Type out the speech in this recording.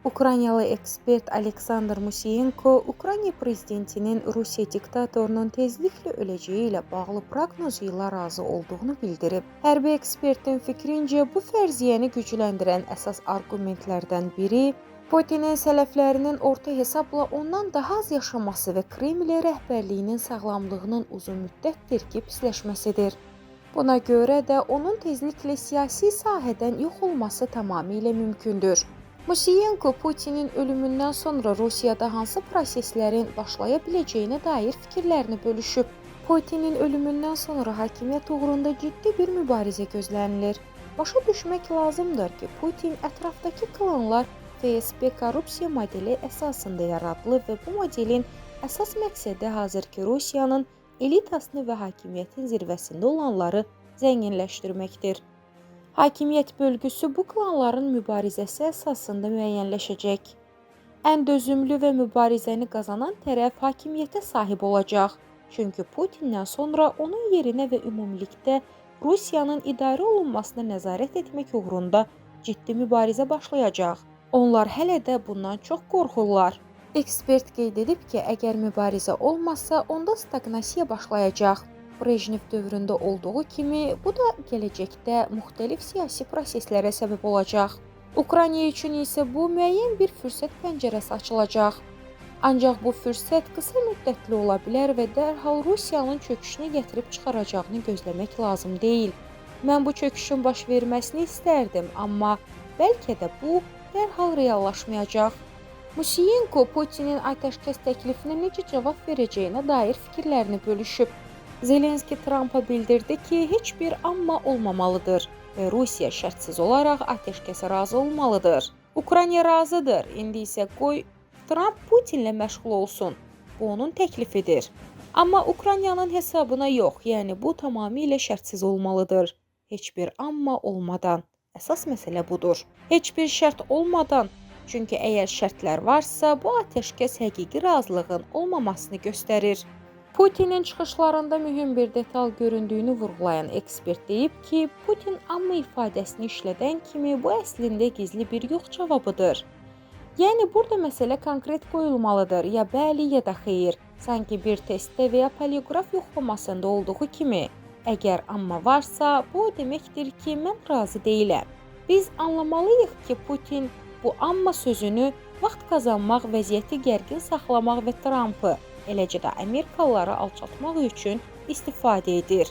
Ukraynalı ekspert Aleksandr Musiyenko, Ukrayna prezidentinin Rusiya diktatorunun tezliklə öləcəyi ilə bağlı proqnozu ilə razı olduğunu bildirib. Hərbi ekspertin fikrincə, bu fərziyyəni gücləndirən əsas arqumentlərdən biri Putinin sələflərinin orta hesabla ondan daha az yaşaması və Kreml rəhbərliyinin sağlamlığının uzun müddətdir ki, pisləşməsidir. Buna görə də onun tezliklə siyasi sahədən yox olması tamamilə mümkündür. Musiyenko Putinin ölümündən sonra Rusiyada hansı proseslərin başlaya biləcəyinə dair fikirlərini bölüşüb. Putinin ölümündən sonra hakimiyyət uğrunda ciddi bir mübarizə gözlənilir. Başa düşmək lazımdır ki, Putin ətrafdakı klanlar FSB korrupsiya modeli əsasında yaradılıb və bu modelin əsas məqsədi hazırki Rusiyanın elitasını və hakimiyyətin zirvəsində olanları zənginləşdirməkdir. Hakimiyyət bölgüsü bu klanların mübarizəsi əsasında müəyyənləşəcək. Ən dözümlü və mübarizəni qazanan tərəf hakimiyyətə sahib olacaq. Çünki Putindən sonra onun yerinə və ümumilikdə Rusiyanın idarə olunmasına nəzarət etmək uğrunda ciddi mübarizə başlayacaq. Onlar hələ də bundan çox qorxurlar. Ekspert qeyd edib ki, əgər mübarizə olmazsa, onda stagnasiya başlayacaq. Brejnev dövründə olduğu kimi, bu da gələcəkdə müxtəlif siyasi proseslərə səbəb olacaq. Ukrayna üçün isə bu müəyyən bir fürsət pəncərəsi açılacaq. Ancaq bu fürsət qısa müddətli ola bilər və dərhal Rusiyanın çöküşünə gətirib çıxaracağını gözləmək lazım deyil. Mən bu çöküşün baş verməsini istərdim, amma bəlkə də bu dərhal reallaşmayacaq. Musiyenko Putinin atəşkəs təklifinə necə cavab verəcəyinə dair fikirlərini bölüşüb. Zelenski Trump'a bildirdi ki, heç bir amma olmamalıdır və Rusiya şərtsiz olaraq atəşkəsə razı olmalıdır. Ukrayna razıdır, indi isə qoy Trump Putinlə məşğul olsun. Bu onun təklifidir. Amma Ukraynanın hesabına yox, yəni bu tamamilə şərtsiz olmalıdır. Heç bir amma olmadan. Əsas məsələ budur. Heç bir şərt olmadan. Çünki əgər şərtlər varsa, bu atəşkəs həqiqi razılığın olmamasını göstərir. Putinin çıxışlarında mühüm bir detal göründüyünü vurğulayan ekspert deyib ki, Putin amma ifadəsini işlədən kimi bu əslində gizli bir yox cavabıdır. Yəni, burada məsələ konkret qoyulmalıdır, ya bəli, ya da xeyir. Sanki bir testdə və ya poliqraf yoxlamasında olduğu kimi. Əgər amma varsa, bu deməkdir ki, mən razı deyiləm. Biz anlamalıyıq ki, Putin bu amma sözünü vaxt qazanmaq, vəziyyəti gərgin saxlamaq və Trump'ı, eləcə də Amerikalıları alçaltmaq üçün istifadə edir.